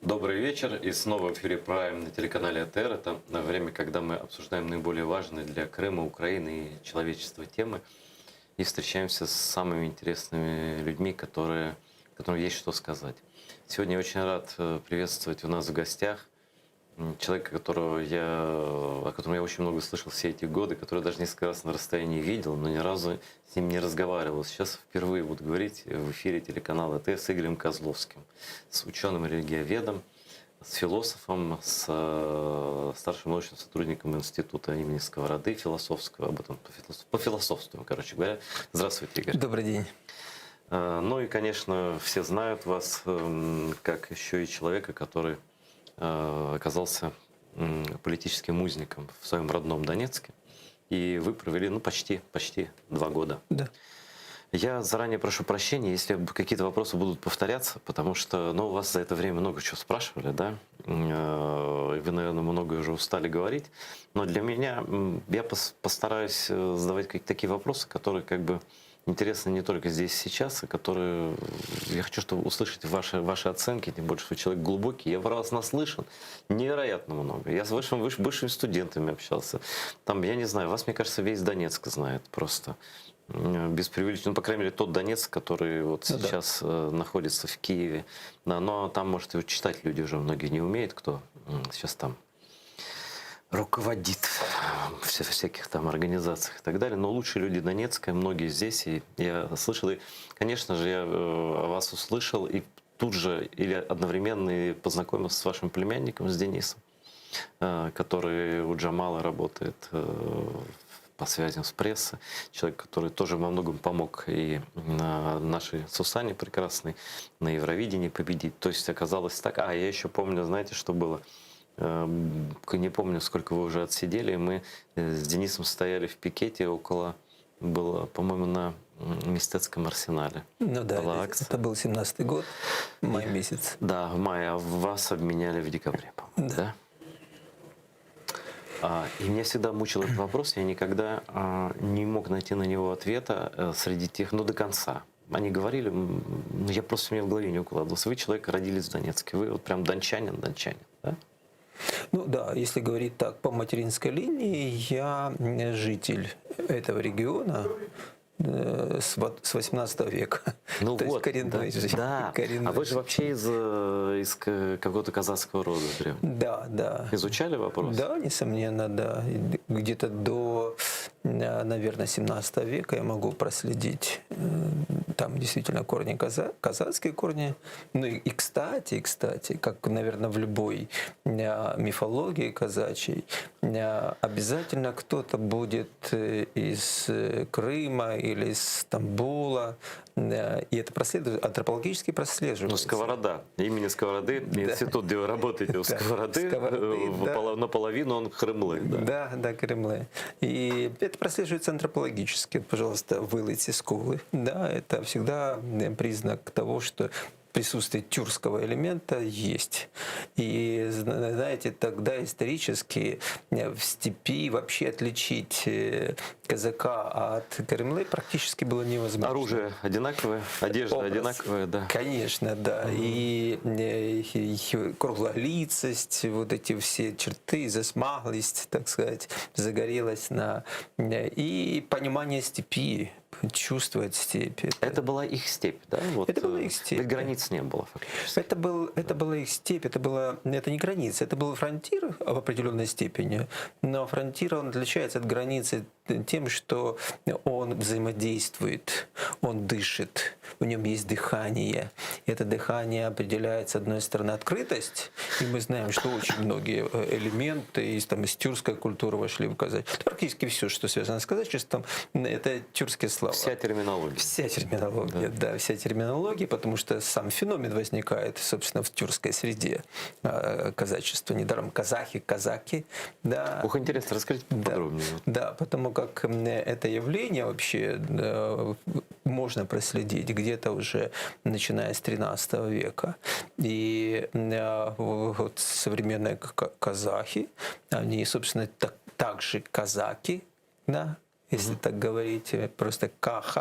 Добрый вечер. И снова в эфире Прайм на телеканале АТР. Это время, когда мы обсуждаем наиболее важные для Крыма, Украины и человечества темы. И встречаемся с самыми интересными людьми, которым есть что сказать. Сегодня я очень рад приветствовать у нас в гостях человека, о котором я очень много слышал все эти годы, который даже несколько раз на расстоянии видел, но ни разу с ним не разговаривал. Сейчас впервые буду говорить в эфире телеканала АТР с Игорем Козловским, с ученым-религиоведом, с философом, с старшим научным сотрудником Института имени Сковороды философского, об этом пофилософствуем, короче говоря. Здравствуйте, Игорь. Добрый день. Ну и, конечно, все знают вас как еще и человека, который оказался политическим узником в своем родном Донецке. И вы провели почти 2 года. Да. Я заранее прошу прощения, если какие-то вопросы будут повторяться, потому что у вас за это время много чего спрашивали, да? Вы, наверное, многое уже устали говорить. Но для меня я постараюсь задавать какие-то такие вопросы, которые интересны не только здесь и сейчас, а которые я хочу, чтобы услышать ваши оценки, тем больше, что вы человек глубокий. Я про вас наслышан невероятно много. Я с высшими студентами общался. Там, я не знаю, вас, мне кажется, весь Донецк знает просто. Без преувеличения. По крайней мере, тот Донецк, который сейчас находится в Киеве. Да, но там, может, и читать люди уже многие не умеют, кто сейчас там руководит в всяких там организациях и так далее. Но лучшие люди Донецка, многие здесь. И я слышал, и, конечно же, я о вас услышал и тут же или одновременно и познакомился с вашим племянником, с Денисом, который у Джамала работает по связям с прессой. Человек, который тоже во многом помог и на нашей Сусане прекрасной, на Евровидении победить. То есть оказалось так. Я еще помню, знаете, что было? Не помню, сколько вы уже отсидели. Мы с Денисом стояли в пикете было, по-моему, на Мистецком арсенале. Ну да, это был 17-й год, май месяц. Да, в мае, а вас обменяли в декабре, по-моему, да? И меня всегда мучил этот вопрос, я никогда не мог найти на него ответа среди тех, до конца. Они говорили, я просто, у меня в голове не укладывался. Вы человек, родились в Донецке, вы вот прям дончанин, да? Ну да, если говорить так, по материнской линии, я житель этого региона с 18 века. То есть коренной житель. Да. А вы же вообще из какого-то казахского рода прям. Да. Изучали вопрос? Да, несомненно, да. Где-то до, наверное, 17 века я могу проследить. Там действительно корни казахские корни. Ну и кстати, как, наверное, в любой мифологии казачьей, обязательно кто-то будет из Крыма или из Стамбула. И это антропологически прослеживается. Сковорода. Имени Сковороды, институт, где вы работаете, у Сковороды, наполовину он Крымлы. Да, Крымлы. И это прослеживается антропологически. Пожалуйста, вылейте скулы. Да, это всегда признак того, что присутствие тюркского элемента есть. И, знаете, тогда исторически в степи вообще отличить казака от Крымлы практически было невозможно. Оружие одинаковое, одежда одинаковая, да. Конечно, да. И круглолицость, вот эти все черты, засмаглость, так сказать, загорелась и понимание степи, чувствовать степь. Это была их степь, да? Это была их степь. Ведь границ не было фактически. Это была их степь, это не граница, это был фронтир в определенной степени, но фронтир, он отличается от границы тем, что он взаимодействует, он дышит, в нем есть дыхание. Это дыхание определяет, с одной стороны, открытость, и мы знаем, что очень многие элементы из тюркской культуры вошли в казачество. Практически все, что связано с казачеством, это тюркские слова. Вся терминология. Вся терминология, да, вся терминология, потому что сам феномен возникает, собственно, в тюркской среде казачества. Недаром казаки, да. Интересно, расскажите подробнее. Да, потому как это явление вообще можно проследить где-то уже начиная с 13 века. И вот современные казахи, они, собственно, также казаки, да, если так говорить, просто КХ.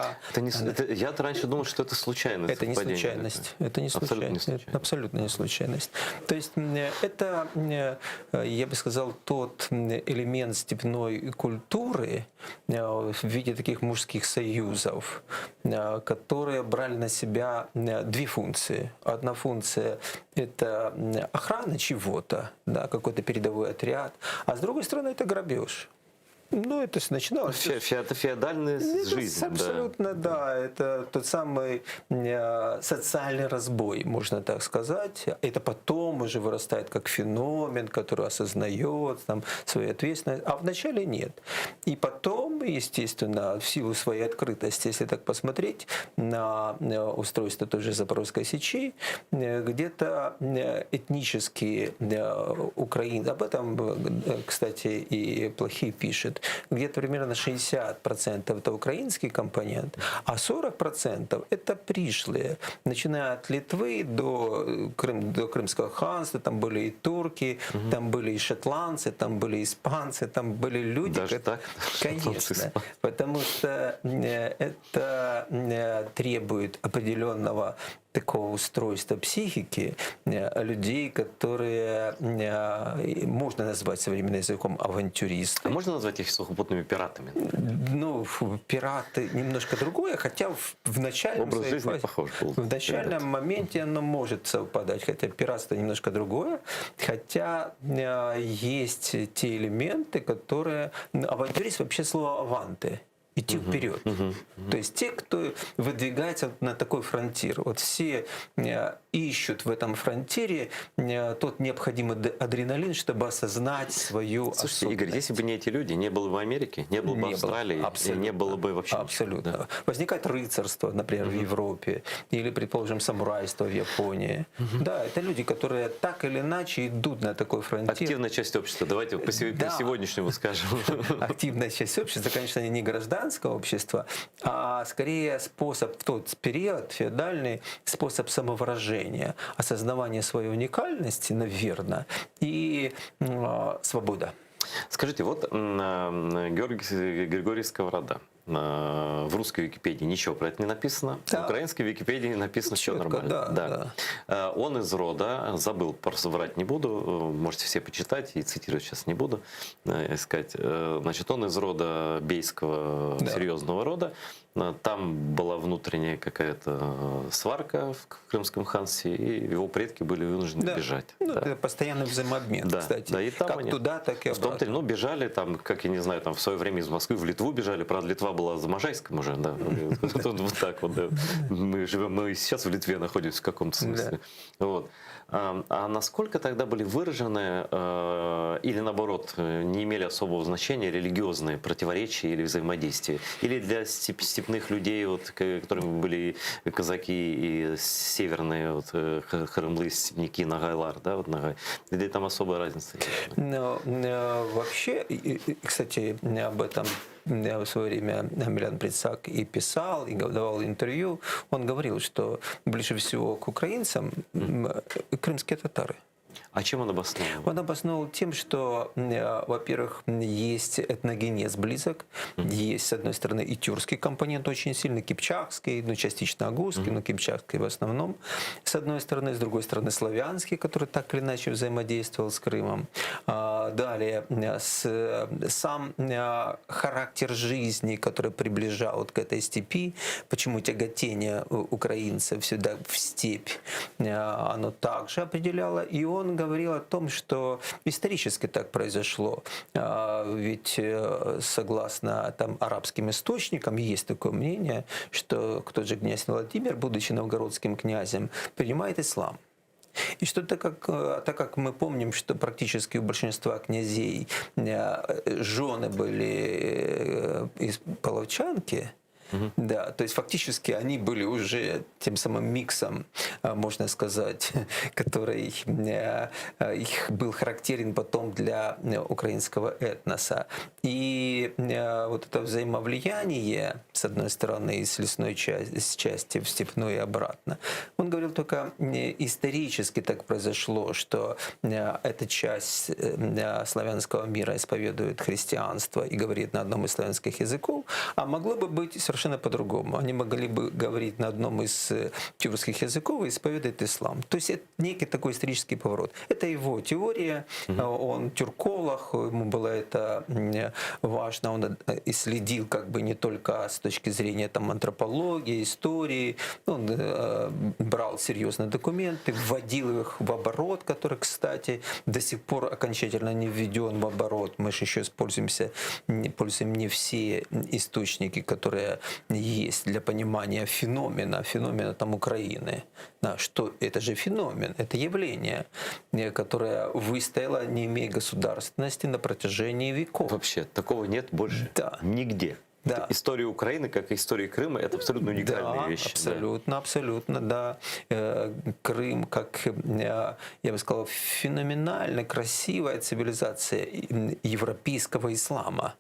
Я-то раньше думал, что это случайность. Это не случайность. Это не случайность. Это абсолютно не случайность. То есть это, я бы сказал, тот элемент степной культуры в виде таких мужских союзов, которые брали на себя две функции. Одна функция — это охрана чего-то, да, какой-то передовой отряд, а с другой стороны — это грабеж. Ну, это начиналось... Это феодальная жизнь. Абсолютно, да. Это тот самый социальный разбой, можно так сказать. Это потом уже вырастает как феномен, который осознает там, свою ответственность. А вначале нет. И потом, естественно, в силу своей открытости, если так посмотреть на устройство той же Запорожской Сечи, где-то этнические украинцы, об этом, кстати, и Плохий пишет, где-то примерно 60% это украинский компонент, а 40% это пришлые. Начиная от Литвы до Крымского ханства, там были и турки, там были и шотландцы, там были и испанцы, там были люди... Даже так? Конечно, потому что это требует определенного такого устройства психики людей, которые можно назвать современным языком авантюристы. А можно назвать их сухопутными пиратами? Ну, пираты немножко другое, хотя в начальном, Образ жизни похож был. в начальном моменте оно может совпадать, хотя пиратство немножко другое, хотя есть те элементы, которые... Авантюрист вообще слово «аванты». Идти вперед. То есть те, кто выдвигается на такой фронтир. Вот все ищут в этом фронтире тот необходимый адреналин, чтобы осознать свою Слушайте, Игорь, если бы не эти люди, не было бы Америки, не было бы Австралии, и не было бы вообще абсолютно. ничего. Да. Возникает рыцарство, например, в Европе, или, предположим, самурайство в Японии. Да, это люди, которые так или иначе идут на такой фронтир. Активная часть общества, давайте по сегодняшнему скажем. Активная часть общества, конечно, не гражданское общество, а скорее способ в тот период, феодальный, способ самовыражения, осознавания своей уникальности, наверное, и свобода. Скажите, вот Григорий Сковорода. В русской Википедии ничего про это не написано, да. В украинской Википедии написано все нормально. Да. Он из рода, забыл, просто врать не буду, можете все почитать, и цитировать сейчас не буду, искать. Значит, он из рода бейского, серьезного рода. Там была внутренняя какая-то сварка в Крымском ханстве, и его предки были вынуждены бежать. Ну, это постоянный взаимообмен, кстати. Да, и там как они, туда, так и обратно. В том-то, бежали, там, как я не знаю, там в свое время из Москвы в Литву бежали, правда, Литва была за Можайском уже, да. Вот так вот, да. Мы живем, мы сейчас в Литве находимся в каком-то смысле. Вот. А насколько тогда были выражены или наоборот не имели особого значения религиозные противоречия или взаимодействия? Или для степных людей, вот, которыми были казаки и северные вот, хрымлы, степняки, Нагайлар, да, вот Нагай, или там особая разница? Но вообще, кстати, об этом в свое время Милян Прицак и писал, и давал интервью. Он говорил, что ближе всего к украинцам крымские татары. А чем он обосновал? Он обосновал тем, что, во-первых, есть этногенез близок, есть, с одной стороны, и тюркский компонент очень сильный, кипчакский, ну, частично агузский, но кипчакский в основном, с одной стороны, с другой стороны, славянский, который так или иначе взаимодействовал с Крымом. Далее, сам характер жизни, который приближал вот к этой степи, почему тяготение украинцев сюда в степь, оно также определяло, и он говорил о том, что исторически так произошло. Ведь согласно там арабским источникам есть такое мнение, что тот же князь Владимир, будучи новгородским князем, принимает ислам. И что так как мы помним, что практически у большинства князей жены были из половчанки, Да, то есть фактически они были уже тем самым миксом, можно сказать, который их был характерен потом для украинского этноса. И вот это взаимовлияние, с одной стороны, из лесной части в степную и обратно, он говорил только исторически так произошло, что эта часть славянского мира исповедует христианство и говорит на одном из славянских языков, а могло бы быть совершенно по-другому. Они могли бы говорить на одном из тюркских языков и исповедовать ислам. То есть это некий такой исторический поворот. Это его теория, он тюрколог, ему было это важно, он исследил как бы не только с точки зрения там, антропологии, истории, он брал серьезные документы, вводил их в оборот, который, кстати, до сих пор окончательно не введен в оборот. Мы же еще пользуем не все источники, которые есть для понимания феномена там Украины. Да, что это же феномен, это явление, которое выстояло, не имея государственности на протяжении веков. Вообще, такого нет больше нигде. Да. История Украины, как и история Крыма, это абсолютно уникальные вещи. Абсолютно, абсолютно, да. Крым, как, я бы сказал, феноменально красивая цивилизация европейского ислама.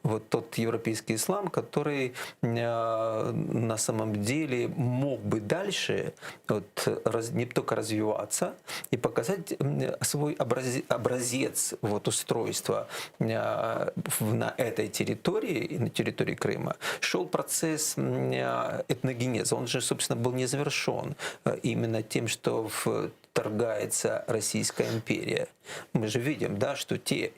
Вот тот европейский ислам, который на самом деле мог бы дальше не только развиваться и показать свой образец устройства на этой территории, на территории Крыма, шел процесс этногенеза. Он же, собственно, был не завершен именно тем, что вторгается Российская империя. Мы же видим, да, что те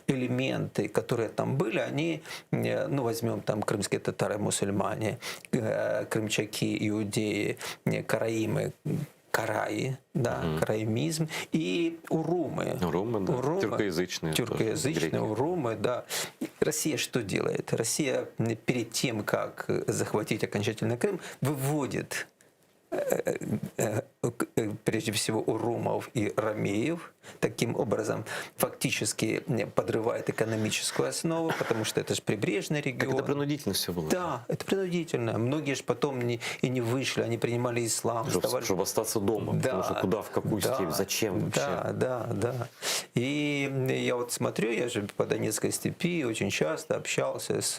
элементы, которые там были, они, ну, возьмем там крымские татары-мусульмане, крымчаки, иудеи, караимы, караи, да, караимизм, и урумы. Урумы, да. Тюркоязычные. Тюркоязычные, урумы, да. Россия что делает? Россия перед тем, как захватить окончательно Крым, выводит прежде всего урумов и ромеев, таким образом фактически подрывает экономическую основу, потому что это же прибрежный регион. Это принудительно все было. Да, это принудительно. Многие же потом и не вышли, они принимали ислам. Чтобы остаться дома, да, потому что куда, в какую степь, зачем вообще? Да. И я вот смотрю, я же по Донецкой степи очень часто общался с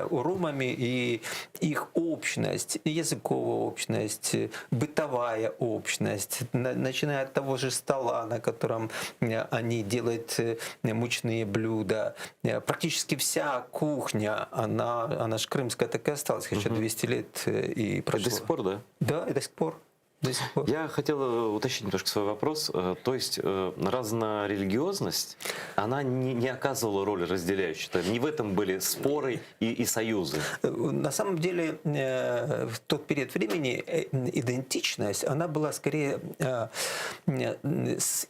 урумами, и их общность, языковая общность, бытовая общность, начиная от того же стола, на котором они делают мучные блюда. Практически вся кухня, она же крымская так и осталась, хотя 200 лет и прошло. И до сих пор, да? Да, и до сих пор. Я хотел уточнить немножко свой вопрос. То есть разнорелигиозность, она не оказывала роли разделяющей? Не в этом были споры и союзы? На самом деле в тот период времени идентичность, она была скорее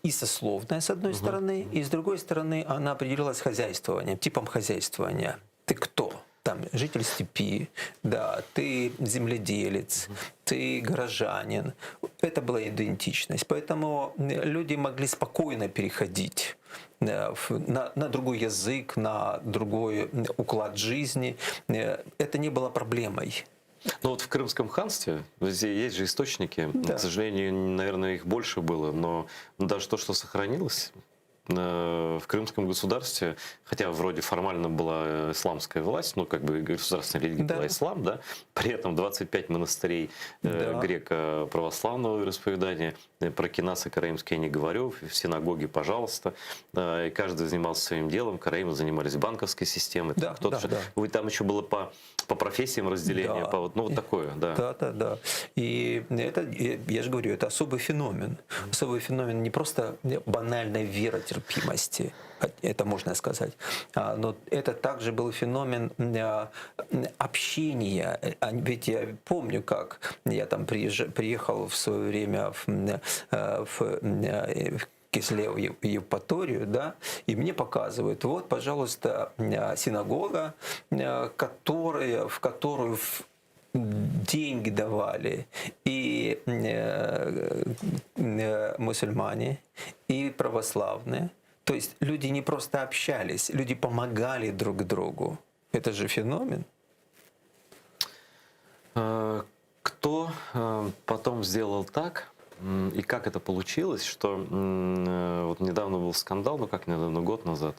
и сословная, с одной стороны, и с другой стороны она определялась хозяйствованием, типом хозяйствования. Ты кто? Там, житель степи, да, ты земледелец, ты горожанин. Это была идентичность. Поэтому люди могли спокойно переходить на другой язык, на другой уклад жизни. Это не было проблемой. Ну вот в Крымском ханстве есть же источники, да. К сожалению, наверное, их больше было, но даже то, что сохранилось в Крымском государстве, хотя вроде формально была исламская власть, ну как бы государственная религия была ислам, да, при этом 25 монастырей греко-православного вероисповедания, про кинасы караимские я не говорю, в синагоге, пожалуйста, и каждый занимался своим делом, караимы занимались банковской системой, Вы там еще было по профессиям разделение, вот такое, да. Да. И это, я же говорю, это особый феномен. Особый феномен не просто банальной веротерпимости, это можно сказать, но это также был феномен общения. Ведь я помню, как я там приехал в свое время в Кислев, Евпаторию, да, и мне показывают, вот, пожалуйста, синагога, в которую деньги давали и мусульмане, и православные. То есть люди не просто общались, люди помогали друг другу. Это же феномен. Кто потом сделал так, и как это получилось, что вот недавно был скандал, ну как недавно, год назад,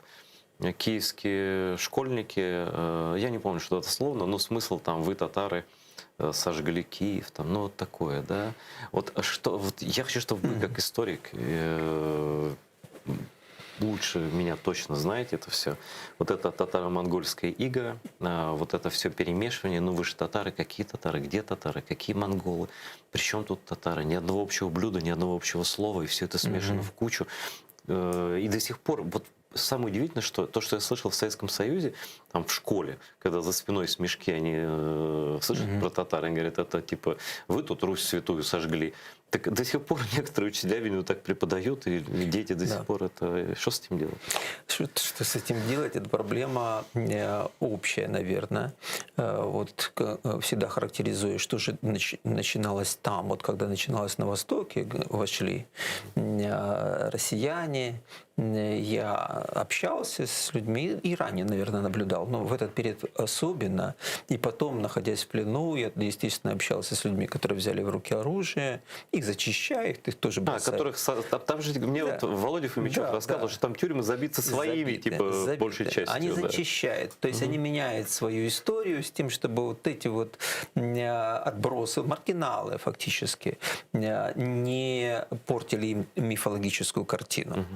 киевские школьники, я не помню, что это словно, но смысл там «вы, татары, сожгли Киев», там, ну вот такое, да. Вот, что, вот я хочу, чтобы вы, как историк, лучше меня точно знаете это все. Вот это татаро-монгольская ига, вот это все перемешивание. Ну вы же татары, какие татары, где татары, какие монголы? Причем тут татары? Ни одного общего блюда, ни одного общего слова, и все это смешано в кучу. И до сих пор, вот самое удивительное, что то, что я слышал в Советском Союзе, там в школе, когда за спиной смешки, они слышат про татар, они говорят, это типа вы тут Русь святую сожгли. Так до сих пор некоторые учителя видно так преподают, и дети до сих пор это... Что с этим делать? Что с этим делать? Это проблема общая, наверное. Вот всегда характеризую, что же начиналось там. Вот когда начиналось на Востоке, вошли россияне, я общался с людьми, и ранее, наверное, наблюдал, но в этот период особенно. И потом, находясь в плену, я, естественно, общался с людьми, которые взяли в руки оружие, их зачищают, их тоже бросают. Там же мне вот Володя Фомичев рассказывал, что там тюрьмы забиты своими, типа, большей частью. Они зачищают, то есть они меняют свою историю с тем, чтобы вот эти вот отбросы, маргиналы фактически, не портили им мифологическую картину.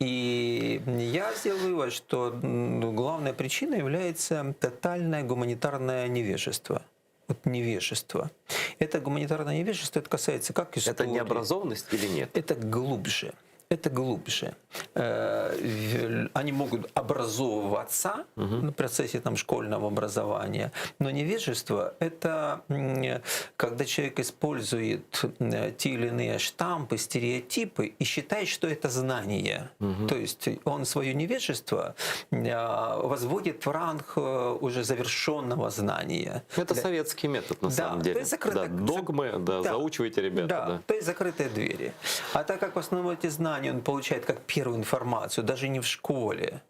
И я сделал вывод, что главной причиной является тотальное гуманитарное невежество. Вот невежество. Это гуманитарное невежество, это касается как истории. Это необразованность или нет? Это глубже. Это глубже. Они могут образовываться в процессе там, школьного образования, но невежество — это когда человек использует те или иные штампы, стереотипы и считает, что это знание. То есть он свое невежество возводит в ранг уже завершенного знания. Это советский метод, на самом деле. Догмы, заучивайте, ребята. То есть закрытые двери. А так как в основном эти знания он получает как первую информацию, даже не в школе,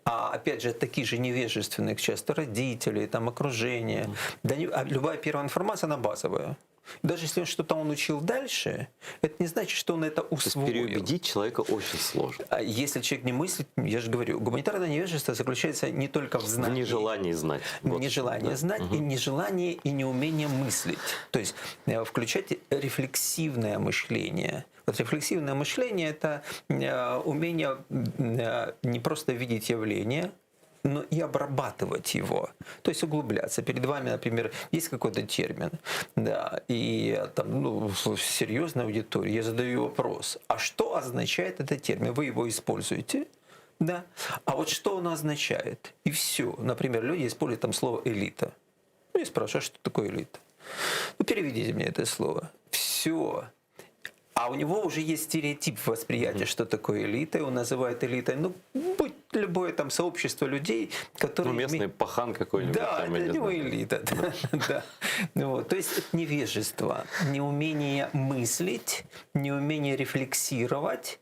а опять же такие же невежественные, часто родители, там, окружение. Да, любая первая информация, она базовая. Даже если что-то он учил дальше, это не значит, что он это усвоил. То есть переубедить человека очень сложно. А если человек не мыслит, я же говорю, гуманитарное невежество заключается не только в знании. В нежелании знать. Нежелание знать, и нежелание и неумение мыслить. То есть включать рефлексивное мышление. Вот рефлексивное мышление — это умение не просто видеть явление, но и обрабатывать его, то есть углубляться. Перед вами, например, есть какой-то термин, да, и там, в серьезной аудитории я задаю вопрос, а что означает этот термин? Вы его используете? Да. А вот что он означает? И все. Например, люди используют там слово «элита». Ну, я спрашиваю, что такое элита? Ну, переведите мне это слово. Все. А у него уже есть стереотип восприятия, что такое элита, и он называет элитой, ну, будь любое там сообщество людей, которые... Ну, местный пахан какой-нибудь. Да, там, это его элита. Да. Вот. То есть это невежество, неумение мыслить, неумение рефлексировать,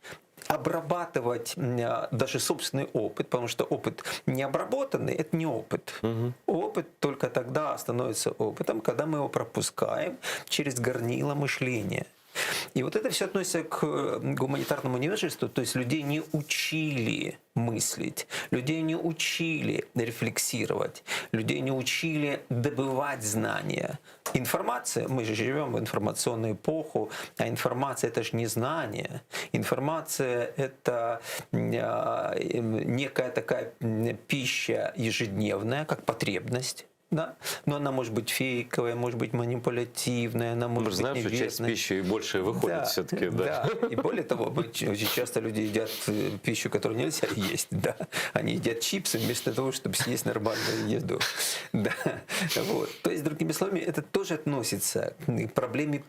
обрабатывать даже собственный опыт, потому что опыт необработанный — это не опыт. Опыт только тогда становится опытом, когда мы его пропускаем через горнило мышления. И вот это все относится к гуманитарному невежеству, то есть людей не учили мыслить, людей не учили рефлексировать, людей не учили добывать знания. Информация, мы же живем в информационную эпоху, а информация — это же не знание. Информация — это некая такая пища ежедневная, как потребность. Да, но она может быть фейковая, может быть манипулятивная, она может быть знаем, что часть пищи и больше выходит все-таки, да. Да, и более того, очень часто люди едят пищу, которую нельзя есть, да. Они едят чипсы вместо того, чтобы съесть нормальную еду. Да. Вот. То есть, другими словами, это тоже относится к проблеме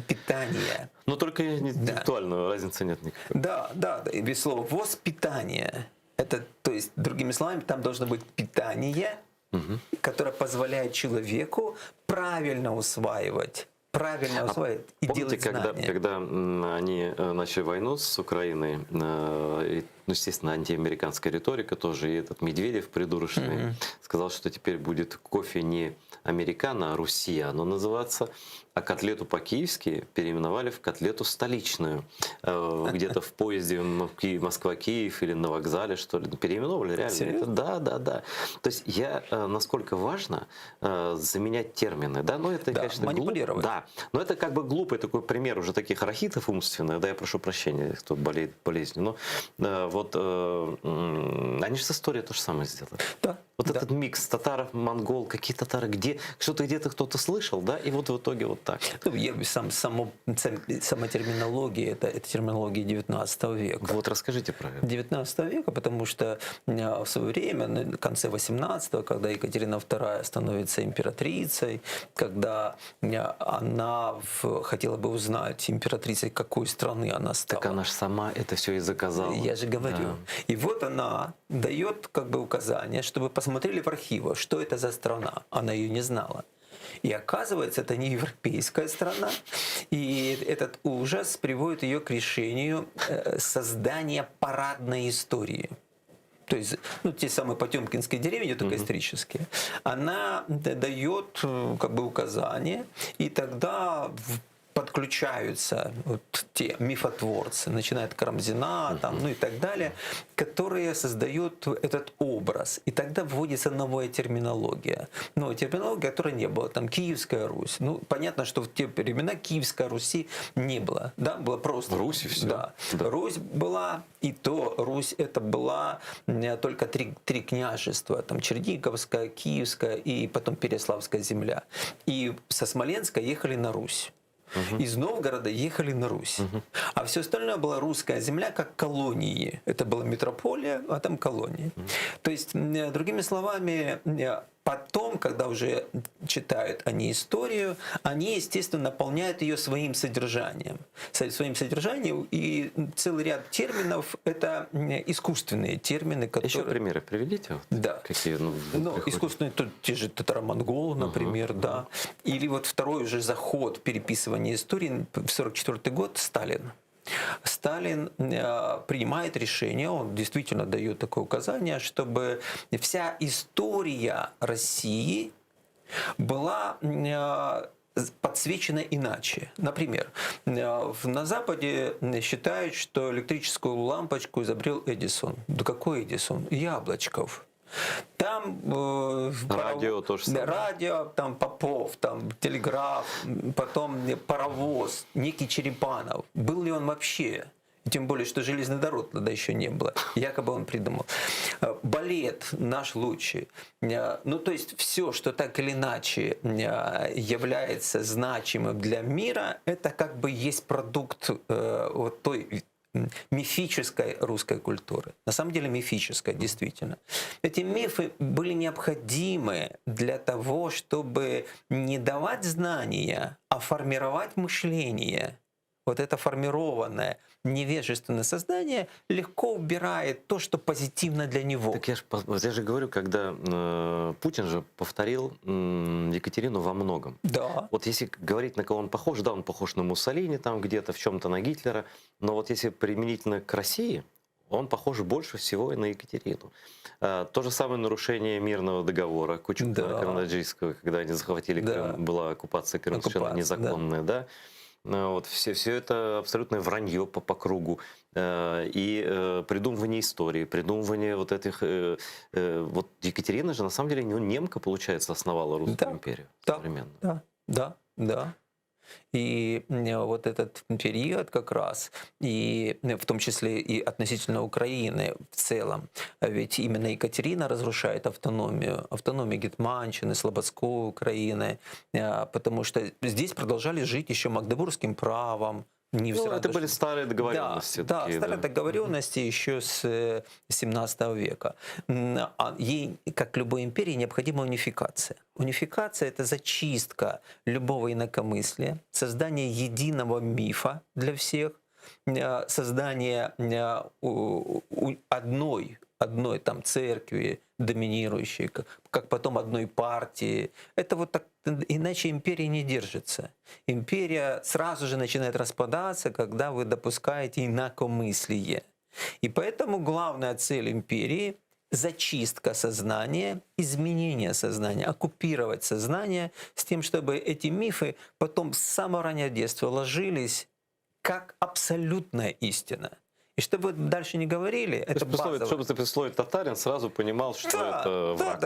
питания. Но только интеллектуальную разницы нет никакой. Да, и без слова воспитание. Это, то есть, другими словами, там должно быть питание, которая позволяет человеку правильно усваивать и помните, делать знания. когда они начали войну с Украиной, и ну, естественно, антиамериканская риторика тоже. И этот Медведев придурочный сказал, что теперь будет кофе не американо, а Руссия, оно называться. А котлету по-киевски переименовали в котлету столичную. Где-то в поезде Москва-Киев или на вокзале, что ли. Переименовали реально. Серьезно? Да, да, да. То есть насколько важно заменять термины. Да, но это, Да, конечно, манипулировать. Да, но это как бы глупый такой пример уже таких архитов умственных. Да, я прошу прощения, кто болеет болезнью. Но они же с историей то же самое сделали. Да. Вот да. этот микс татаров, монгол, какие татары, где что-то где-то кто-то слышал, да, и вот в итоге вот так. Ну, сама терминология, это терминология 19 века. Вот расскажите про это. 19 века, потому что в свое время, на конце 18-го, когда Екатерина II становится императрицей, когда она хотела бы узнать, императрицей какой страны она стала. Так она же сама это все и заказала. Я же говорю. Да. И вот она дает как бы указание, чтобы посмотрели в архивах, что это за страна. Она ее не знала. И оказывается, это не европейская страна. И этот ужас приводит ее к решению создания парадной истории. То есть, ну, те самые потемкинские деревни, только исторические, она дает как бы указания, и тогда подключаются вот те мифотворцы, начиная от Карамзина, там, ну и так далее, которые создают этот образ. И тогда вводится новая терминология. Новая терминология, которой не было. Там Киевская Русь. Ну, понятно, что в те времена Киевской Руси не было. Да, было просто. Русь и все. Да. Да. Русь была, и то Русь это была только три княжества. Там Черниговская, Киевская и потом Переславская земля. И со Смоленска ехали на Русь. Из Новгорода ехали на Русь. А все остальное была русская земля как колонии. Это была метрополия, а там колонии. То есть, другими словами, потом, когда уже читают они историю, они, естественно, наполняют ее своим содержанием. Своим содержанием, и целый ряд терминов — это искусственные термины, которые... Еще примеры приведите? Вот, Да. какие, Искусственные, те же татаро-монголы, например, да. Или вот второй уже заход переписывания истории, в 1944 год, Сталин. Сталин принимает решение, он действительно дает такое указание, чтобы вся история России была подсвечена иначе. Например, на Западе считают, что электрическую лампочку изобрел Эдисон. Да какой Эдисон? Яблочков. Там радио тоже самое. Радио, там Попов, там телеграф, потом паровоз, некий Черепанов. Был ли он вообще? Тем более, что железной дороги тогда еще не было. Якобы он придумал. Балет наш лучший. Ну, то есть все, что так или иначе является значимым для мира, это как бы есть продукт вот той мифической русской культуры. На самом деле мифической, действительно. Эти мифы были необходимы для того, чтобы не давать знания, а формировать мышление. Вот это формированное невежественное сознание легко убирает то, что позитивно для него. Так я же говорю, когда Путин же повторил Екатерину во многом. Да. Вот если говорить, на кого он похож, да, он похож на Муссолини там где-то, в чем-то на Гитлера, но вот если применительно к России, он похож больше всего и на Екатерину. То же самое нарушение мирного договора Кучук-Карнаджийского, когда они захватили Крым, была оккупация Крыма совершенно незаконная, да. Вот, все это абсолютное вранье по кругу. И придумывание истории, придумывание вот этих... Вот Екатерина же, на самом деле, немка, получается, основала Русскую империю современную. Да. И вот этот период как раз, и в том числе и относительно Украины в целом, ведь именно Екатерина разрушает автономию Гетманщины, Слободской Украины, потому что здесь продолжали жить еще магдебургским правом. Это были старые договоренности. Да, старые договоренности еще с 17 века. Ей, как любой империи, необходима унификация. Унификация — это зачистка любого инакомыслия, создание единого мифа для всех, создание одной там церкви доминирующей, как потом одной партии. Это вот так, иначе империя не держится. Империя сразу же начинает распадаться, когда вы допускаете инакомыслие. И поэтому главная цель империи — зачистка сознания, изменение сознания, оккупировать сознание с тем, чтобы эти мифы потом с самого раннего детства ложились как абсолютная истина. И чтобы вы дальше не говорили, То это есть, базово. чтобы ты при слове татарин сразу понимал, что это враг.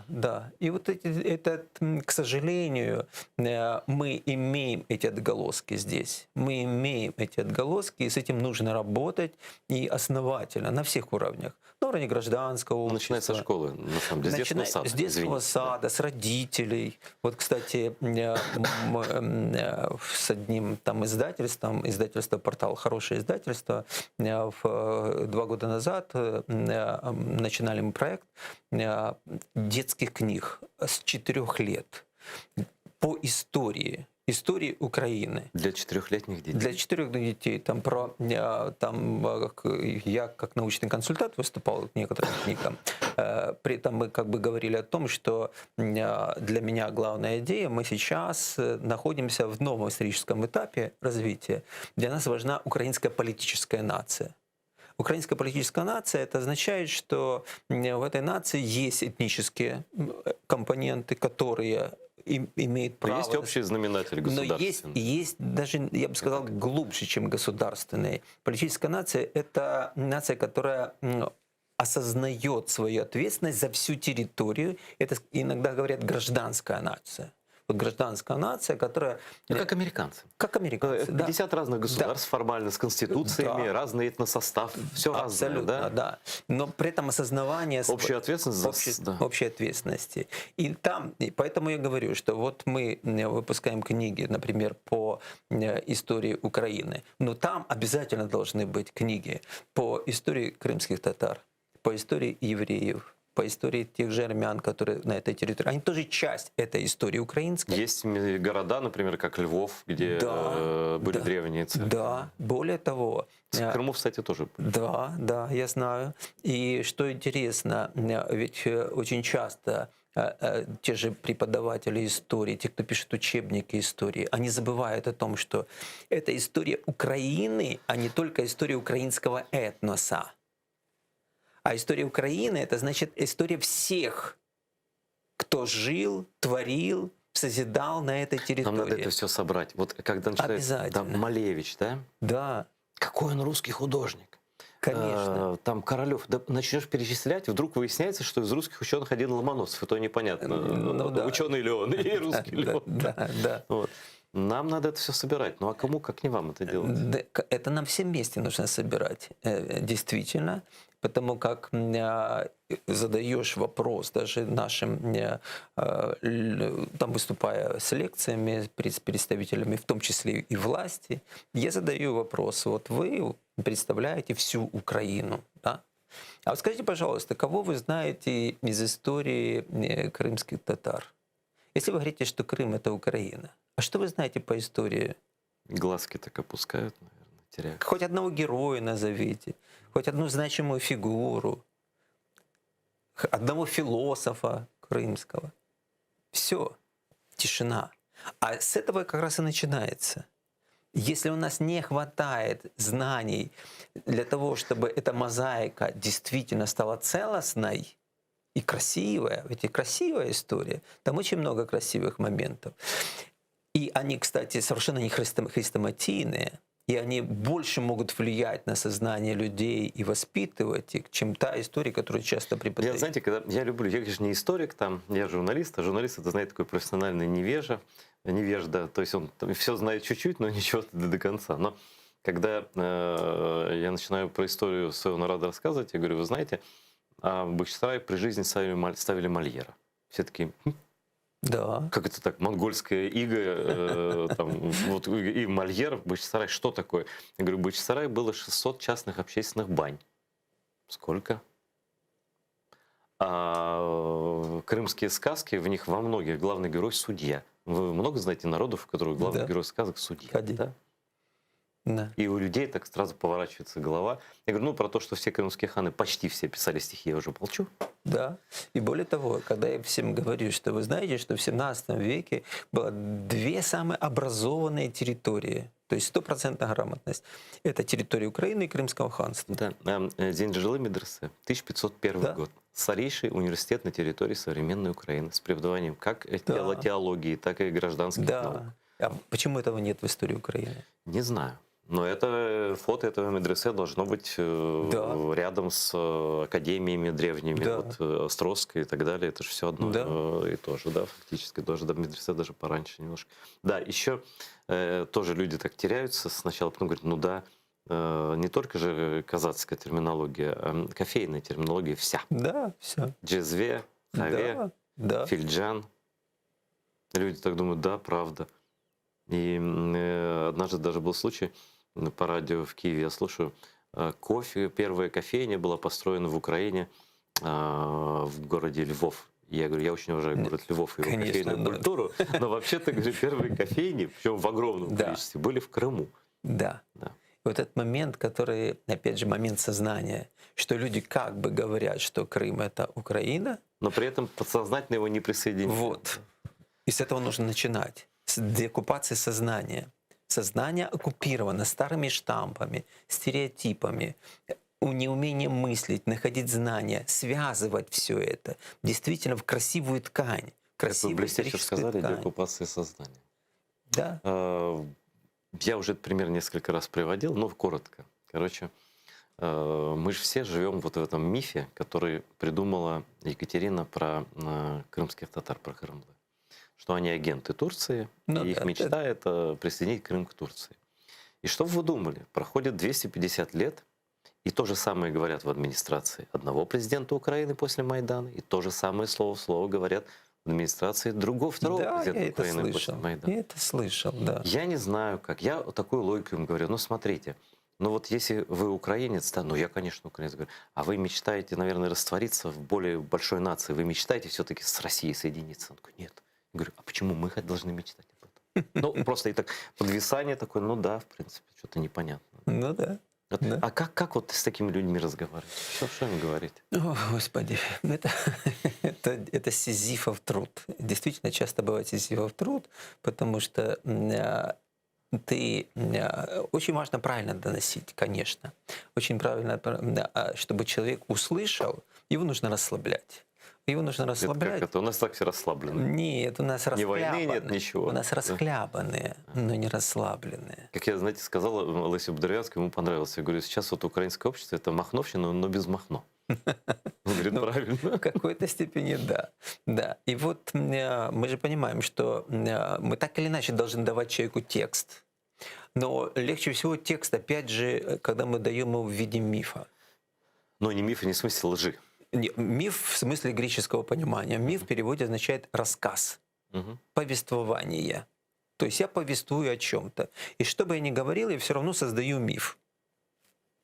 Да. И вот к сожалению, мы имеем эти отголоски здесь. Мы имеем эти отголоски, и с этим нужно работать и основательно, на всех уровнях. На уровне гражданского общества. Начиная со школы, на самом деле, с детского сада. С детского извините, сада, с родителей. Вот, кстати, с одним там издательством, издательство «Портал», хорошее издательство, 2 года назад начинали мы проект детских книг с 4 лет по истории Украины. Для 4-летних детей. Для 4 детей. Там я как научный консультант выступал к некоторым книгам. При этом мы как бы говорили о том, что для меня главная идея, мы сейчас находимся в новом историческом этапе развития. Для нас важна украинская политическая нация. Украинская политическая нация — это означает, что в этой нации есть этнические компоненты, которые имеет право. Есть общий знаменатель государственный. Но есть даже, я бы сказал, глубже, чем государственный. Политическая нация — это нация, которая осознает свою ответственность за всю территорию. Это иногда говорят гражданская нация. Вот гражданская нация, которая... Ну, как американцы. Как американцы, 50 разных государств формально, с конституциями, разный этносостав, все разное, да? Но при этом осознавание... Общая ответственность. Общей ответственности. И поэтому я говорю, что вот мы выпускаем книги, например, по истории Украины, но там обязательно должны быть книги по истории крымских татар, по истории евреев, по истории тех же армян, которые на этой территории. Они тоже часть этой истории украинской. Есть города, например, как Львов, где были древние церкви. Да, более того... В Крыму, кстати, тоже были. Да, я знаю. И что интересно, ведь очень часто те же преподаватели истории, те, кто пишет учебники истории, они забывают о том, что это история Украины, а не только история украинского этноса. А история Украины — это значит история всех, кто жил, творил, созидал на этой территории. Нам надо это все собрать. Вот когда начинается Малевич, да? Да. Какой он русский художник. Конечно. Там Королёв. Да, начнешь перечислять, вдруг выясняется, что из русских ученых один Ломоносов. И то непонятно, ученый ли он, и русский ли он. Да. Вот. Нам надо это все собирать. Ну а кому, как не вам, это делать? Это нам всем вместе нужно собирать, действительно. Потому как задаешь вопрос даже нашим, там выступая с лекциями, с представителями, в том числе и власти, я задаю вопрос: вот вы представляете всю Украину, да? А вот скажите, пожалуйста, кого вы знаете из истории крымских татар? Если вы говорите, что Крым — это Украина, а что вы знаете по истории? Глазки так опускают, наверное, теряют. Хоть одного героя назовите, хоть одну значимую фигуру, одного философа крымского. Все, тишина. А с этого как раз и начинается. Если у нас не хватает знаний для того, чтобы эта мозаика действительно стала целостной и красивая, ведь и красивая история, там очень много красивых моментов. И они, кстати, совершенно не хрестоматийные, и они больше могут влиять на сознание людей и воспитывать их, чем та история, которую часто преподают. Знаете, когда я люблю, я, конечно, не историк, я журналист, а журналист — это, знаете, такой профессиональный невежда, то есть он все знает чуть-чуть, но ничего до конца. Но когда я начинаю про историю своего народа рассказывать, я говорю: вы знаете, в Бахчисарае при жизни ставили Мольера. Все такие: да. Как это так? Монгольская ига, вот и Мольер в Бахчисарае. Что такое? Я говорю: в Бахчисарае было 600 частных общественных бань. Сколько? А крымские сказки, в них во многих главный герой — судья. Вы много знаете народов, в которых главный герой сказок — судья? Да? Да. И у людей так сразу поворачивается голова. Я говорю: про то, что все крымские ханы почти все писали стихи, я уже молчу. Да. И более того, когда я всем говорю, что вы знаете, что в 17 веке было 2 самые образованные территории. То есть стопроцентная грамотность. Это территория Украины и Крымского ханства. Да, Зенджелы медресе, 1501 Да. год. Старейший университет на территории современной Украины с преподаванием как Да. теологии, так и гражданских наук. Да. А почему этого нет в истории Украины? Не знаю. Но это фото этого медресе должно быть Да. рядом с академиями древними, Да. вот Острозской и так далее. Это же все одно Да. и то же, да, фактически. Даже до медресе даже пораньше немножко. Да, еще тоже люди так теряются сначала, потом говорят, ну да, не только же казацкая терминология, а кофейная терминология вся. Да, все. Джезве, хаве, Да, да. фильджан. Люди так думают, да, правда. И однажды даже был случай, по радио в Киеве я слушаю, кофе, первая кофейня была построена в Украине, в городе Львов. Я говорю, я очень уважаю город Львов и его Конечно, кофейную да. культуру, но вообще-то, говорю, первые кофейни, причем в огромном Да. количестве, были в Крыму. Да. Да. Вот этот момент, который, опять же, момент сознания, что люди как бы говорят, что Крым — это Украина, Но при этом подсознательно его не присоединяют. вот. И с этого нужно начинать. С деоккупации сознания. Сознание оккупировано старыми штампами, стереотипами, неумением мыслить, находить знания, связывать все это действительно в красивую ткань. Как вы Красивую блестяще историческую сказали, ткань. деоккупация сознания. Да. Я уже этот пример несколько раз приводил, но коротко. Короче, мы же все живем вот в этом мифе, который придумала Екатерина про крымских татар, про Крымлы. Что они агенты Турции, Ну и их да, мечта — это присоединить Крым к Турции. И что вы думали? Проходит 250 лет, и то же самое говорят в администрации одного президента Украины после Майдана, и то же самое слово в слово говорят в администрации второго Да, президента я это Украины после слышал. Майдана. Я это слышал, да. Я не знаю как. Я такую логику им говорю. Ну, смотрите, ну вот если вы украинец, да, ну я, конечно, украинец, говорю, а вы мечтаете, наверное, раствориться в более большой нации, вы мечтаете все-таки с Россией соединиться? Он такой, нет. Я говорю, а почему мы должны мечтать об этом? Ну, просто и так подвисание такое, ну да, в принципе, что-то непонятно. Ну да. Вот, Да. а как вот с такими людьми разговаривать? Что им говорить? О, Господи, это сизифов труд. Действительно, часто бывает сизифов труд, потому что очень важно правильно доносить, конечно. Очень правильно, чтобы человек услышал, его нужно расслаблять. Его нужно Это расслаблять. как это? У нас так все расслаблены. Нет, у нас Ни войны расхлябанные. нет, ничего. У нас Да. расхлябанные, но не расслабленные. Как я, знаете, сказал Лесю Бондаревскому, ему понравилось. Я говорю, сейчас вот украинское общество — это махновщина, но без махно. Он говорит, правильно. В какой-то степени да. Да. И вот мы же понимаем, что мы так или иначе должны давать человеку текст. Но легче всего текст, опять же, когда мы даем его в виде мифа. Но не миф, не в смысле лжи. Миф в смысле греческого понимания. Миф в переводе означает рассказ, Мгм. повествование. То есть я повествую о чем-то. И что бы я ни говорил, я все равно создаю миф.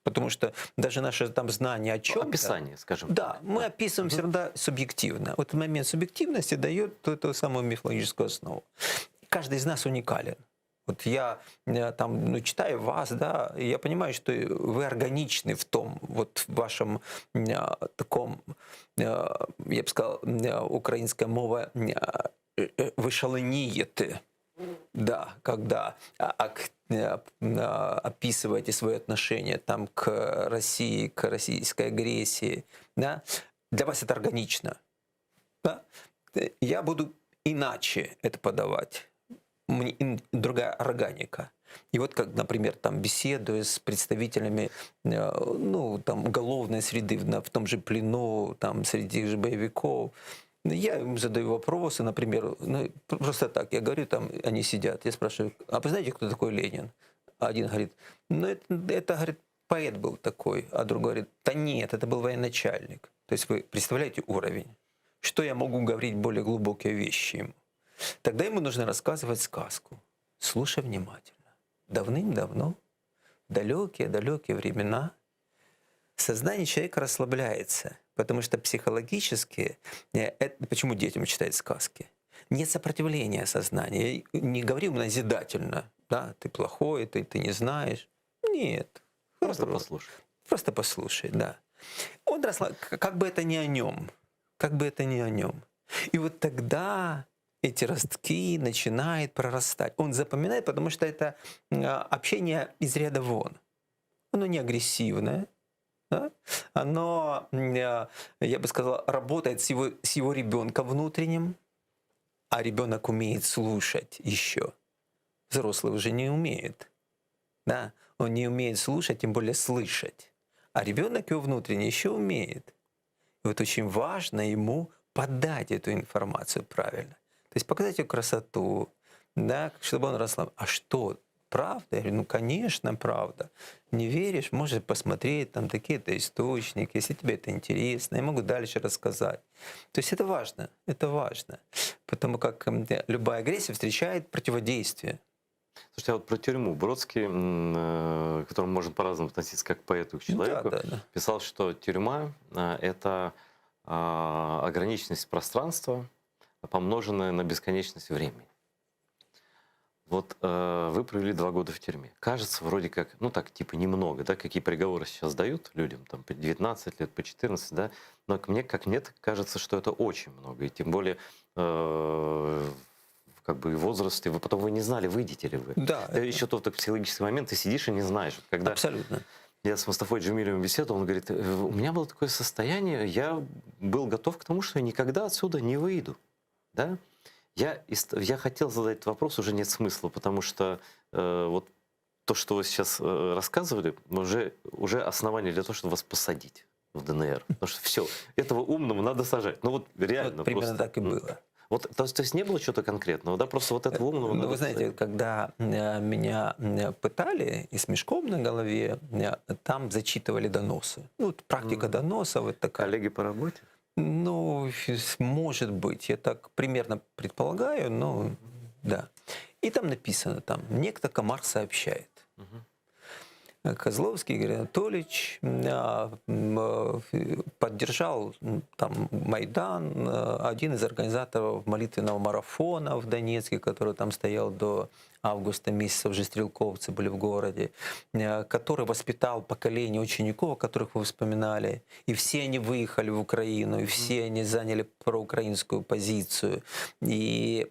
Потому что даже наше там знание о чем-то... Описание, скажем Да, так. мы описываем всегда субъективно. Вот момент субъективности дает эту самую мифологическую основу. Каждый из нас уникален. Вот я там, читаю вас, да, и я понимаю, что вы органичны в том, вот в вашем таком, я бы сказал, украинская мова, вы шаленієте, да, когда описываете свои отношения там, к России, к российской агрессии, да, для вас это органично. Да? Я буду иначе это подавать. Другая органика. И вот как, например, там беседуя с представителями там, уголовной среды в том же плену, там, среди тех же боевиков, я им задаю вопросы, например, просто так, я говорю, там они сидят, я спрашиваю, а вы знаете, кто такой Ленин? Один говорит, это говорит, поэт был такой, а другой говорит, да нет, это был военачальник. То есть вы представляете уровень? Что я могу говорить более глубокие вещи ему? Тогда ему нужно рассказывать сказку. Слушай внимательно. Давным-давно, далекие-далекие времена, сознание человека расслабляется, потому что психологически, почему детям читают сказки? Нет сопротивления сознания. Я не говорю назидательно, да, ты плохой, ты не знаешь. Нет. Просто послушай. Просто послушай, да. Он как бы это не о нем. Как бы это не о нем. И вот тогда эти ростки начинают прорастать. Он запоминает, потому что это общение из ряда вон. Оно не агрессивное, да? Оно, я бы сказал, работает с его ребенком внутренним, а ребенок умеет слушать еще. Взрослый уже не умеет. Да? Он не умеет слушать, тем более слышать. А ребенок его внутренний еще умеет. И вот очень важно ему подать эту информацию правильно. То есть показать ее красоту, да, чтобы он расслабился. А что, правда? Я говорю, ну, конечно, правда. Не веришь, можешь посмотреть, там такие-то источники, если тебе это интересно, я могу дальше рассказать. То есть это важно, потому как любая агрессия встречает противодействие. Слушайте, а вот про тюрьму. Бродский, к которому можно по-разному относиться, как к поэту и к человеку, Да. писал, что тюрьма это ограниченность пространства, помноженная на бесконечность времени. Вот вы провели 2 года в тюрьме. Кажется, вроде как, ну так, типа немного, да, какие приговоры сейчас дают людям, там, по 19 лет, по 14, да, но мне, как нет, кажется, что это очень много, и тем более как бы в возрасте, вы потом вы не знали, выйдете ли вы. Да, Это еще тот психологический момент, ты сидишь и не знаешь. Вот когда абсолютно. я с Мустафой Джемилевым беседовал, он говорит, у меня было такое состояние, я был готов к тому, что я никогда отсюда не выйду. Да? Я хотел задать этот вопрос, уже нет смысла, потому что вот то, что вы сейчас рассказывали, уже основание для того, чтобы вас посадить в ДНР. Потому что все, этого умного надо сажать. Ну вот реально. Вот примерно просто, так и было. Вот, то есть не было чего-то конкретного, да, просто вот этого умного Ну, надо вы знаете, посадить. когда меня пытали и с мешком на голове, там зачитывали доносы. Ну, вот практика доносов вот такая. Коллеги по работе? Ну, может быть, я так примерно предполагаю, но да. И там написано, там, некто Комар сообщает. Козловский Игорь Анатольевич поддержал там Майдан, один из организаторов молитвенного марафона в Донецке, который там стоял до августа месяца, уже стрелковцы были в городе, который воспитал поколение учеников, о которых вы вспоминали, и все они выехали в Украину, и все они заняли проукраинскую позицию, и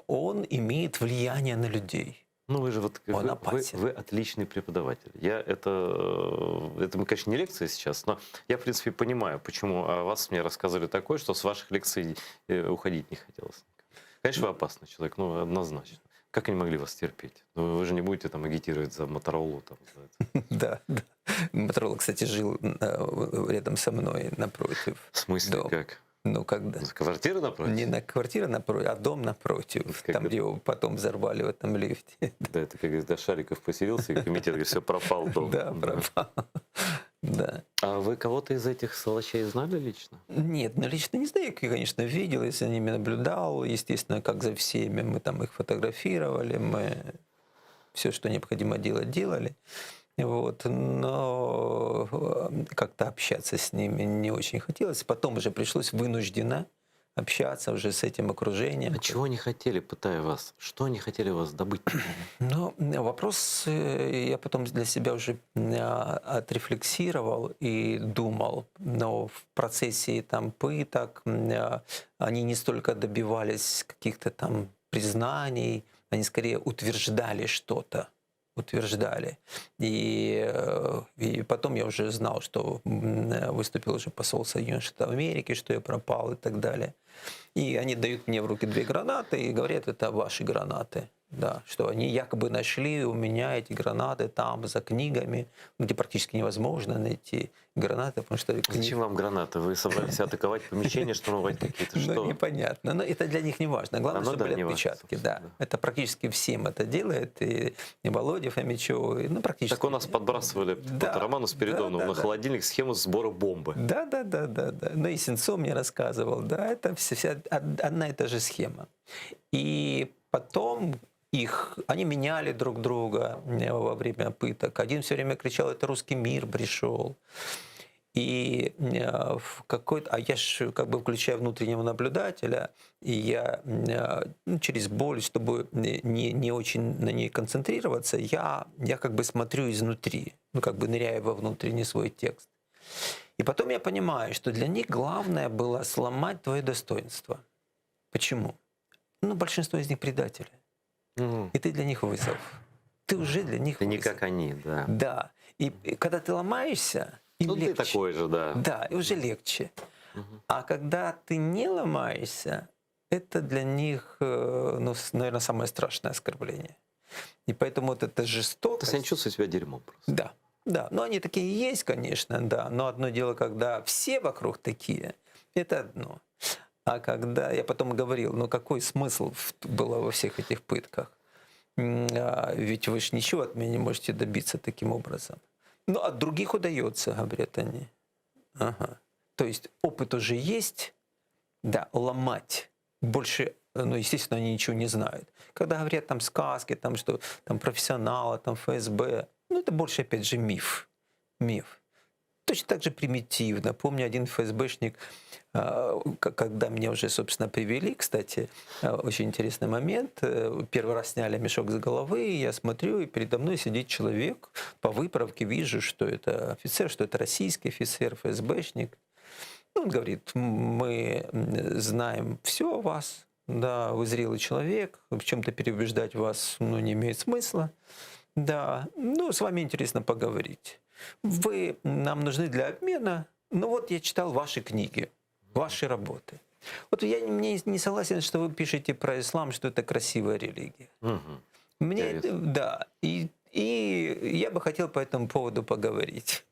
он имеет влияние на людей. Ну, вы же вот Он опасен. вы отличный преподаватель. Это, конечно, не лекция сейчас, но я, в принципе, понимаю, почему о вас мне рассказывали такое, что с ваших лекций уходить не хотелось. Конечно, вы опасный человек, ну, однозначно. Как они могли вас терпеть? Ну, вы же не будете там агитировать за Моторолу. Там, Да. Моторола, кстати, жил рядом со мной напротив. В смысле, дома. как? Ну, когда? Квартира напротив? Не на квартира напротив, а дом напротив. Как там, это? где его потом взорвали в этом лифте. Да, это как когда Шариков поселился, и комитет говорит, все, пропал дом. Да, пропал. Да. А вы кого-то из этих сволочей знали лично? Нет, ну, лично не знаю, я, конечно, видел, я за ними наблюдал. Естественно, как за всеми, мы там их фотографировали, мы все, что необходимо делать, делали. Вот, но как-то общаться с ними не очень хотелось. Потом уже пришлось вынужденно общаться уже с этим окружением. А чего они хотели, пытая вас? Что они хотели вас добыть? Но вопрос я потом для себя уже отрефлексировал и думал, но в процессе там пыток они не столько добивались каких-то там признаний, они скорее утверждали что-то. И потом я уже знал, что выступил уже посол Соединенных Штатов Америки, что я пропал и так далее. И они дают мне в руки 2 гранаты и говорят, это ваши гранаты. Да, что они якобы нашли у меня эти гранаты там за книгами, где практически невозможно найти гранаты, потому что Зачем вам гранаты? Вы собрались атаковать помещения, штурмовать какие-то? Что? Ну, непонятно. Но это для них не важно. Главное, Оно, чтобы да, были не важно, отпечатки. Да. собственно, Это практически всем это делает. И Володя Фомичев, ну, практически. Так у нас подбрасывали Да, Роману Спиридонову на холодильник схему сбора бомбы. Да. Ну и Сенцов мне рассказывал. Да, это вся одна и та же схема. И потом они меняли друг друга во время пыток. Один все время кричал, это русский мир пришел. И в какой-то, а я же как бы включаю внутреннего наблюдателя, и я через боль, чтобы не очень на ней концентрироваться, я как бы смотрю изнутри, ну как бы ныряю во внутренний свой текст. И потом я понимаю, что для них главное было сломать твое достоинство. Почему? ну, большинство из них предатели. Ну, И ты для них вызов. Ты уже для них ты не вызов. как они, да. Да. И когда ты ломаешься, им Ну, ты легче. такой же, да. Да, и уже легче. Мгм. А когда ты не ломаешься, это для них, ну, наверное, самое страшное оскорбление. И поэтому вот эта То жестокость... есть они чувствуют себя дерьмом просто. Да, да. Ну, они такие есть, конечно, да. Но одно дело, когда все вокруг такие, это одно. А когда я потом говорил, ну какой смысл было во всех этих пытках? Ведь вы же ничего от меня не можете добиться таким образом. Ну, от других удается, говорят они. Ага. То есть опыт уже есть, да, ломать. Больше, ну, естественно, они ничего не знают. Когда говорят там сказки, там, что там профессионалы, там ФСБ, ну, это больше, опять же, миф. Миф. Точно так же примитивно. Помню, один ФСБшник, когда меня уже, собственно, привели, кстати, очень интересный момент. Первый раз сняли мешок с головы, и я смотрю, и передо мной сидит человек. По выправке вижу, что это офицер, что это российский офицер, ФСБшник. Ну, он говорит, мы знаем все о вас, да, вы зрелый человек, в чем-то переубеждать вас, ну, не имеет смысла. Да, ну, с вами интересно поговорить. Вы нам нужны для обмена. Ну вот я читал ваши книги, ваши работы. Вот я не согласен, что вы пишете про ислам, что это красивая религия. Мгм. Мне, Интересно. да, и я бы хотел по этому поводу поговорить.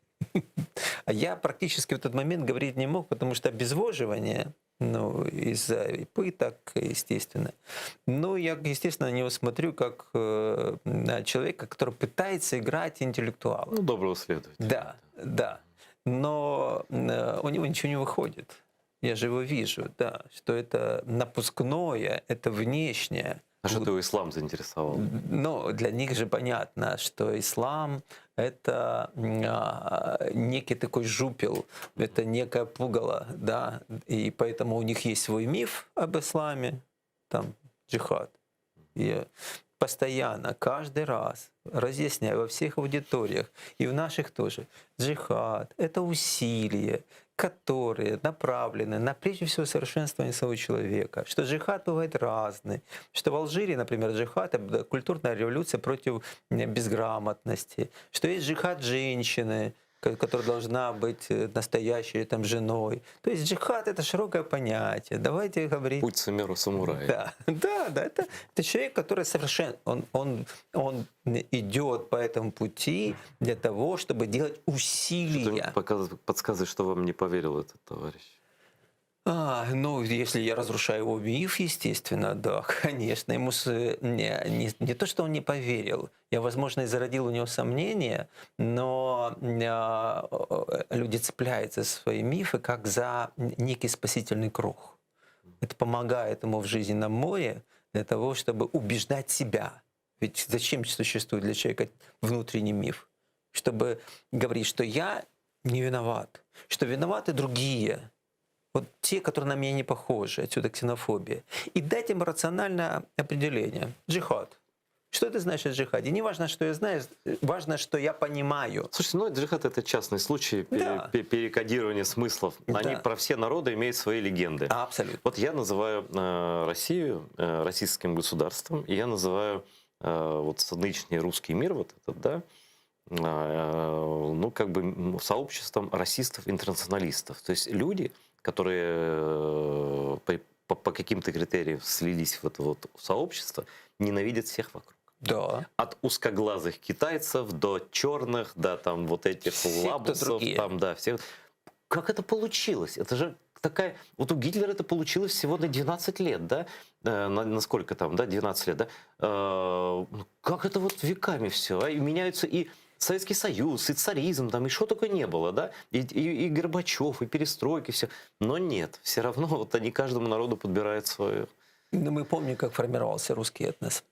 А я практически в этот момент говорить не мог, потому что обезвоживание, ну, из-за пыток, естественно. Ну, я, естественно, на него смотрю как на человека, который пытается играть интеллектуала. Ну, доброго следователя. Да, да. Но у него ничего не выходит. Я же его вижу, да, что это напускное, это внешнее. А что его ислам заинтересовал? Но для них же понятно, что ислам — это некий такой жупел, это некое пугало, да, и поэтому у них есть свой миф об исламе, там, джихад. И постоянно, каждый раз разъясняю во всех аудиториях, и в наших тоже, джихад — это усилия, которые направлены на, прежде всего, совершенствование своего человека. Что джихад бывает разный. Что в Алжире, например, джихад — это культурная революция против безграмотности. Что есть джихад женщины, которая должна быть настоящей там, женой. То есть джихад — это широкое понятие. Давайте говорить... Путь самурая. самурая. Да, да, да. Это человек, который совершенно... Он идет по этому пути для того, чтобы делать усилия. Подсказывает, что вам не поверил этот товарищ. Ну, если я разрушаю его миф, естественно, да, конечно. Ему не то, что он не поверил, я, возможно, и зародил у него сомнения, но люди цепляются за свои мифы как за некий спасительный круг. Это помогает ему в жизненном море для того, чтобы убеждать себя. Ведь зачем существует для человека внутренний миф? Чтобы говорить, что я не виноват, что виноваты другие. Вот те, которые на меня не похожи, отсюда ксенофобия. И дать им рациональное определение. Джихад. Что это значит джихад? И не важно, что я знаю, важно, что я понимаю. Слушайте, ну джихад — это частный случай Да. перекодирования смыслов. Они Да. про все народы имеют свои легенды. Абсолютно. Вот я называю Россию российским государством, и я называю вот нынешний русский мир, вот этот, да, ну, как бы сообществом расистов-интернационалистов. То есть люди, которые по каким-то критериям слились в это вот сообщество, ненавидят всех вокруг. Да. От узкоглазых китайцев до черных, да, там вот этих Все, лабусов, кто другие. там, да, всех. Как это получилось? Это же такая... Вот у Гитлера это получилось всего на 12 лет, да? На сколько там, да, 12 лет, да? Как это вот веками все? И меняются и Советский Союз, и царизм, там, и что только не было, да? И Горбачев, и перестройки, все. Но нет, все равно вот они каждому народу подбирают свое. Но мы помним, как формировался русский этнос.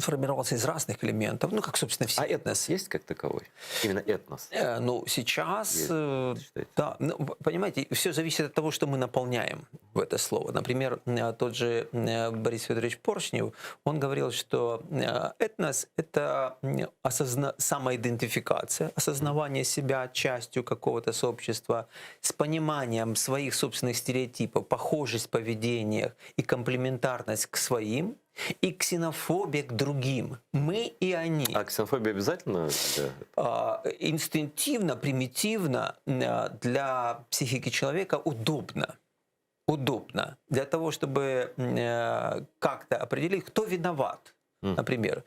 формировался из разных элементов, ну, как, собственно, все А этнос есть как таковой? Именно этнос? Ну, сейчас, Есть, считаете? да, ну, понимаете, все зависит от того, что мы наполняем в это слово. Например, тот же Борис Федорович Поршнев, он говорил, что этнос — это самоидентификация, осознавание себя частью какого-то сообщества с пониманием своих собственных стереотипов, похожесть в поведениях и комплементарность к своим, и ксенофобия к другим. Мы и они. А ксенофобия обязательно? Инстинктивно, примитивно для психики человека удобно. Удобно. Для того, чтобы как-то определить, кто виноват. Например,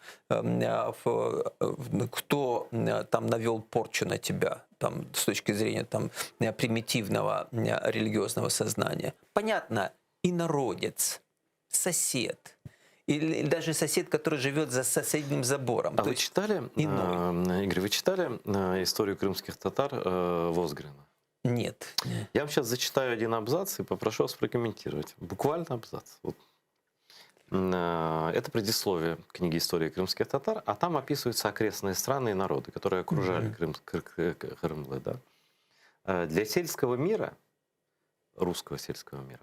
кто там навел порчу на тебя там, с точки зрения там, примитивного религиозного сознания. Понятно, инородец, сосед. Или даже сосед, который живет за соседним забором. А вы читали, Игорь, вы читали историю крымских татар Возгрина? Нет. Я вам сейчас зачитаю один абзац и попрошу вас прокомментировать. Буквально абзац. Вот. Это предисловие книги «История крымских татар», а там описываются окрестные страны и народы, которые окружали Крым. Да? Для сельского мира, русского сельского мира,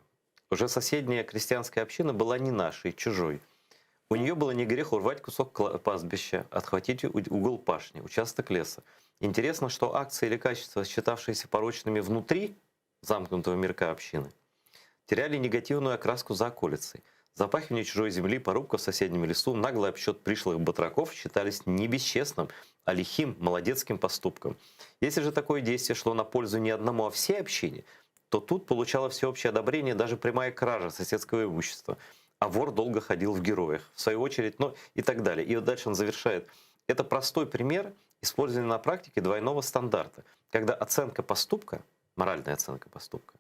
уже соседняя крестьянская община была не нашей, чужой. У нее было не грех урвать кусок пастбища, отхватить угол пашни, участок леса. Интересно, что акции или качества, считавшиеся порочными внутри замкнутого мирка общины, теряли негативную окраску за околицей. Запахивание чужой земли, порубка в соседнем лесу, наглый обсчет пришлых батраков считались не бесчестным, а лихим, молодецким поступком. Если же такое действие шло на пользу не одному, а всей общине, то тут получало всеобщее одобрение даже прямая кража соседского имущества. А вор долго ходил в героях. В свою очередь, ну и так далее. И вот дальше он завершает. Это простой пример использования на практике двойного стандарта, когда оценка поступка, моральная оценка поступка,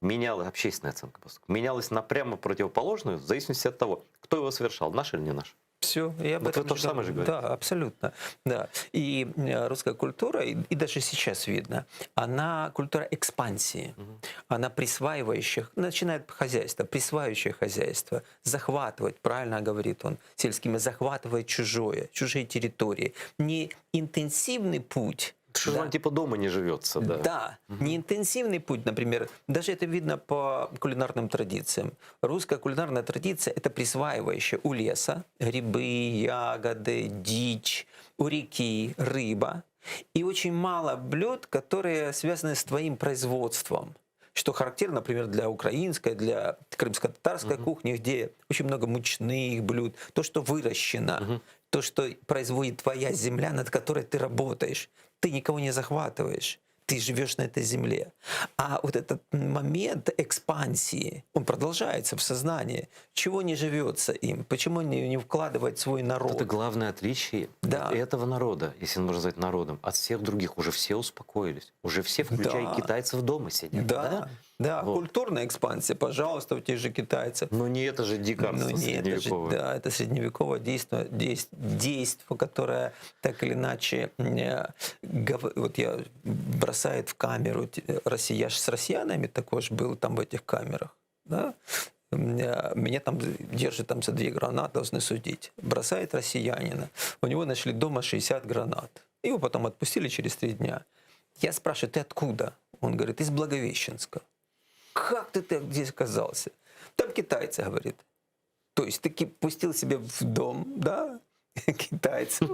менялась, общественная оценка поступка, менялась на прямо противоположную в зависимости от того, кто его совершал, наш или не наш. Все, я об Вот этом вы то же самое же говорите. Да, абсолютно. Да. И русская культура, и даже сейчас видно, она культура экспансии. Она присваивающая, начинает хозяйство, присваивающее хозяйство, захватывать, правильно говорит он, сельскими, захватывать чужое, чужие территории. Не интенсивный путь. Что же вам типа дома не живется, да? Да, не интенсивный путь, например, даже это видно по кулинарным традициям. Русская кулинарная традиция — это присваивающая у леса грибы, ягоды, дичь, у реки рыба. И очень мало блюд, которые связаны с твоим производством. Что характерно, например, для украинской, для крымско-татарской кухни, где очень много мучных блюд, то, что выращено, то, что производит твоя земля, над которой ты работаешь. Ты никого не захватываешь, ты живешь на этой земле. А вот этот момент экспансии, он продолжается в сознании. Чего не живется им? Почему не вкладывать свой народ? Это главное отличие этого народа, если можно назвать народом, от всех других. Уже все успокоились. Уже все, включая китайцев, дома сидят. Да, Вот. культурная экспансия, пожалуйста, у тех же китайцев. Но не это же дикарство средневековое. Да, это средневековое действие, которое так или иначе вот я бросает в камеру я ж с россиянами також был там в этих камерах. Да? Меня там держат там за 2 гранаты, должны судить. Бросает россиянина. У него нашли дома 60 гранат. Его потом отпустили через 3 дня. Я спрашиваю, ты откуда? Он говорит, из Благовещенска. Как ты здесь оказался? Там китайцы, говорит. То есть ты пустил себе в дом, да, китайцев,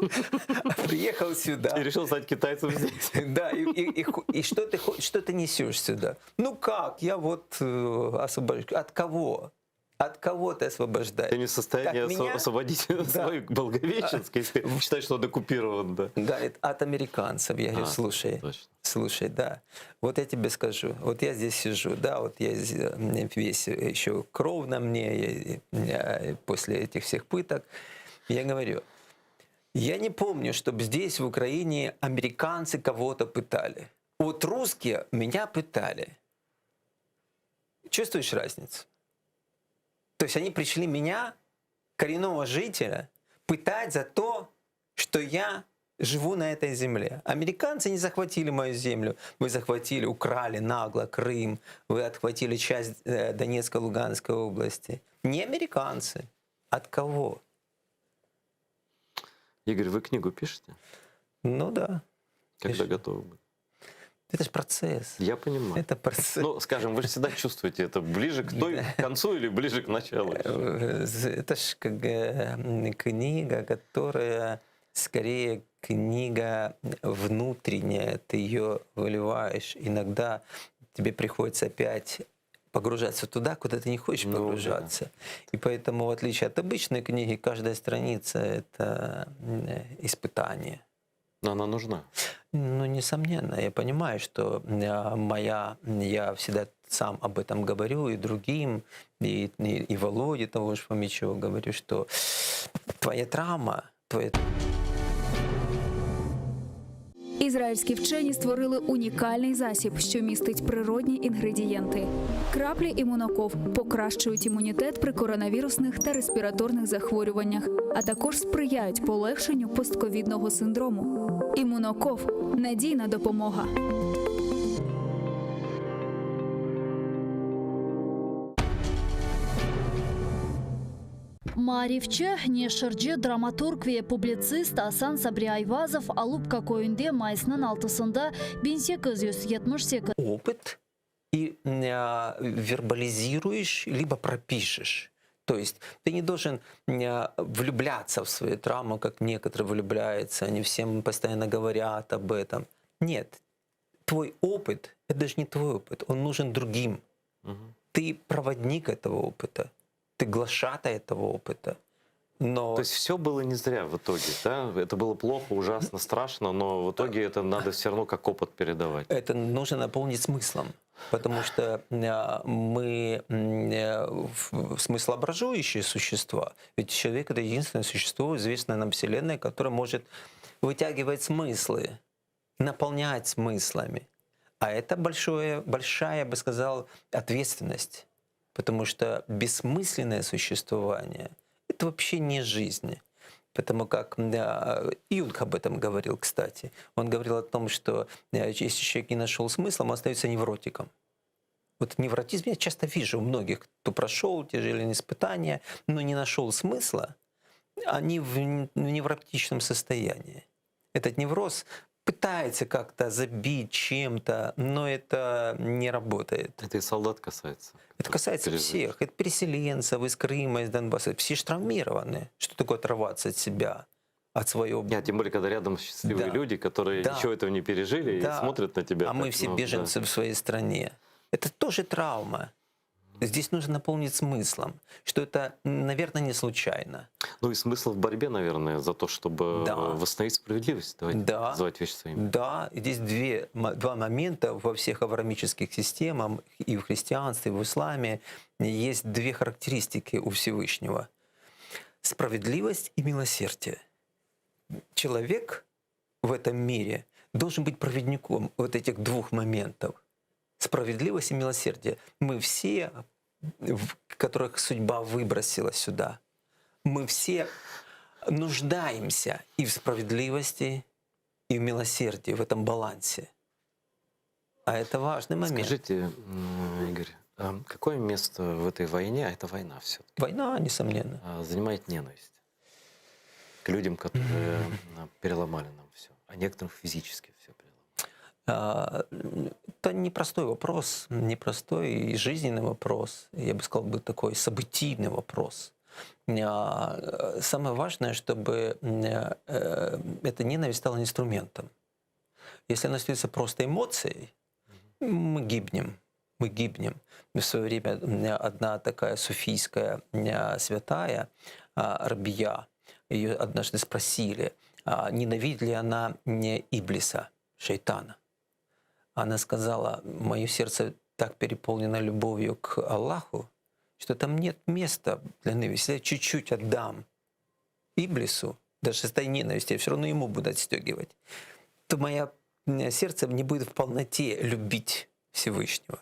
приехал сюда. И решил стать китайцем здесь. Да, и что ты несешь сюда? Ну как, я вот освобождаю. От кого? От кого ты освобождаешь? Ты не в состоянии освободить свой Благовещенск, если считаешь, что он оккупирован. Да. Говорит, от американцев. Я говорю, слушай, да, вот я тебе скажу, вот я здесь сижу, да, вот я весь еще кровь на мне после этих всех пыток. Я говорю, я не помню, чтобы здесь, в Украине, американцы кого-то пытали. Вот русские меня пытали. Чувствуешь разницу? То есть они пришли меня, коренного жителя, пытать за то, что я живу на этой земле. Американцы не захватили мою землю. Вы захватили, украли нагло Крым. Вы отхватили часть Донецкой, Луганской области. Не американцы. От кого? Игорь, вы книгу пишете? Ну да, Когда Пишу. готовы быть? это же процесс. Я понимаю. Это процесс. Ну, скажем, вы же всегда чувствуете это ближе к концу или ближе к началу? Это ж как книга, которая скорее книга внутренняя, ты ее выливаешь. Иногда тебе приходится опять погружаться туда, куда ты не хочешь Ну да. погружаться. И поэтому, в отличие от обычной книги, каждая страница — это испытание. Но она нужна. Ну, несомненно, я понимаю, что я всегда сам об этом говорю и другим, и Володе того же Фомичева говорю, что твоя травма, твоя... Ізраїльські вчені створили унікальний засіб, що містить природні інгредієнти. Краплі імуноков покращують імунітет при коронавірусних та респіраторних захворюваннях, а також сприяють полегшенню постковідного синдрому. Імуноков – надійна допомога. Маривче, Нешерже, драматург ve публицист Асан Сабри Айвазов Алупка көйінде майысының алтысында 1878 опыт и вербализируешь, либо пропишешь. То есть ты не должен влюбляться в свою травму, как некоторые влюбляются, они всем постоянно говорят об этом. Нет, твой опыт — это даже не твой опыт, он нужен другим. Ты проводник этого опыта, ты глашатай этого опыта. Но... То есть все было не зря в итоге, да? Это было плохо, ужасно, страшно, но в итоге это надо все равно как опыт передавать. Это нужно наполнить смыслом, потому что мы смыслообразующие существа. Ведь человек — это единственное существо, известное нам Вселенной, которое может вытягивать смыслы, наполнять смыслами. А это большая, я бы сказал, ответственность, потому что бессмысленное существование — это вообще не жизнь. Потому как Юнг об этом говорил, кстати. Он говорил о том, что если человек не нашел смысла, он остается невротиком. Вот невротизм я часто вижу у многих, кто прошел те же или иные испытания, но не нашел смысла, они в невротичном состоянии. Этот невроз пытается как-то забить чем-то, но это не работает. Это и солдат касается. Это касается всех. Это переселенцев из Крыма, из Донбасса. Все же травмированы. Что такое оторваться от себя, от своего... Нет, тем более, когда рядом счастливые люди, которые ничего этого не пережили и смотрят на тебя. А мы все беженцы в своей стране. Это тоже травма. Здесь нужно наполнить смыслом, что это, наверное, не случайно. Ну и смысл в борьбе, наверное, за то, чтобы восстановить справедливость. Давайте называть вещи своими. Да, и здесь два момента во всех авраамических системах, и в христианстве, и в исламе, есть две характеристики у Всевышнего. Справедливость и милосердие. Человек в этом мире должен быть проводником вот этих двух моментов. Справедливость и милосердие. Мы все, которых судьба выбросила сюда, мы все нуждаемся и в справедливости, и в милосердии, в этом балансе. А это важный момент. Скажите, Игорь, а какое место в этой войне, а это война все-таки, Война, несомненно. занимает ненависть к людям, которые переломали нам все, а некоторым физически все переломали? Это непростой вопрос, непростой и жизненный вопрос. Я бы сказал, такой событийный вопрос. Самое важное, чтобы эта ненависть стала инструментом. Если она становится просто эмоцией, мы гибнем. Мы гибнем. В свое время одна такая суфийская святая, Рабия, ее однажды спросили, ненавидит ли она Иблиса, шайтана. Она сказала: мое сердце так переполнено любовью к Аллаху, что там нет места для ненависти. Я чуть-чуть отдам Иблису, даже с этой ненависти, я все равно ему буду отстегивать, то мое сердце не будет в полноте любить Всевышнего.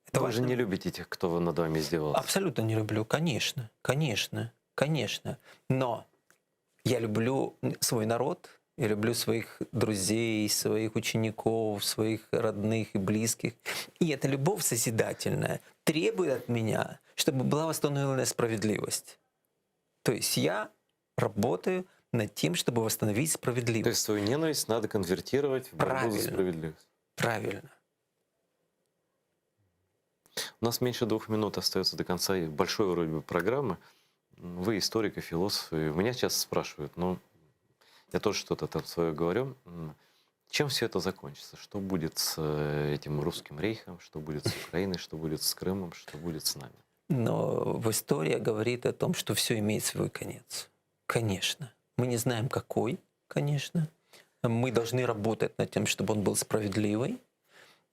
Это Вы же не любите тех, кто над вами издевался. Абсолютно не люблю, конечно, конечно, конечно. Но я люблю свой народ, я люблю своих друзей, своих учеников, своих родных и близких. И эта любовь созидательная требует от меня, чтобы была восстановлена справедливость. То есть я работаю над тем, чтобы восстановить То справедливость. есть свою ненависть надо конвертировать в борьбу за Правильно. справедливость. Правильно. У нас меньше 2 минут остается до конца большой вроде бы программы. Вы историк и философ, и меня часто спрашивают, ну, я тоже что-то там свое говорю, чем все это закончится? Что будет с этим русским рейхом, что будет с Украиной, что будет с Крымом, что будет с нами? Но история говорит о том, что все имеет свой конец. Конечно. Мы не знаем, какой, конечно. Мы должны работать над тем, чтобы он был справедливый.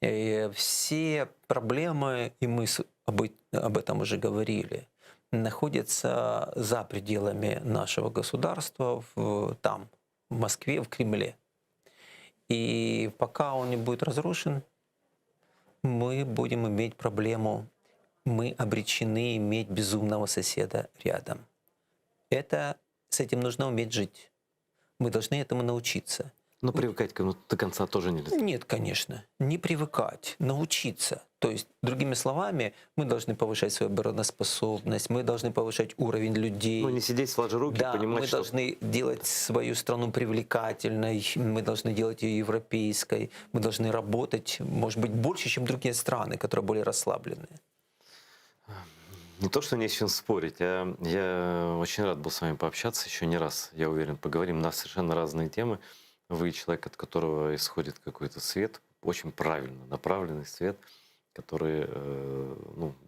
И все проблемы, и мы об этом уже говорили, находятся за пределами нашего государства, там, в Москве, в Кремле. И пока он не будет разрушен, мы будем иметь проблему. Мы обречены иметь безумного соседа рядом. С этим нужно уметь жить. Мы должны этому научиться. Но привыкать к этому до конца тоже нельзя. Нет, конечно, не привыкать, научиться. То есть, другими словами, мы должны повышать свою обороноспособность, мы должны повышать уровень людей. Ну, не сидеть сложа руки, Да, понимать, мы что... должны делать свою страну привлекательной, мы должны делать ее европейской, мы должны работать, может быть, больше, чем другие страны, которые более расслабленные. Не то, что не с чем спорить, а я очень рад был с вами пообщаться еще не раз, я уверен, поговорим на совершенно разные темы. Вы человек, от которого исходит какой-то свет, очень правильно направленный свет, который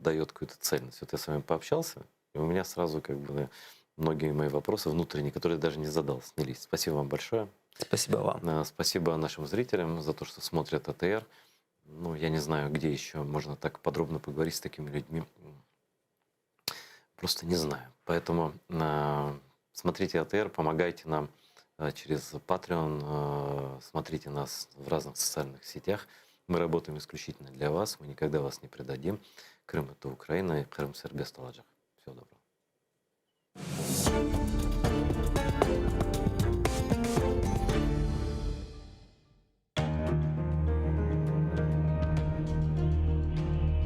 дает какую-то цельность. Вот я с вами пообщался, и у меня сразу как бы многие мои вопросы внутренние, которые я даже не задал, снялись. Спасибо вам большое. Спасибо вам. Спасибо нашим зрителям за то, что смотрят АТР. Ну, я не знаю, где еще можно так подробно поговорить с такими людьми. Просто не знаю. Поэтому смотрите АТР, помогайте нам через Patreon, смотрите нас в разных социальных сетях. Мы работаем исключительно для вас, мы никогда вас не предадим. Крым — это Украина, и Крым — Сербия, Сталаджах. Всего доброго.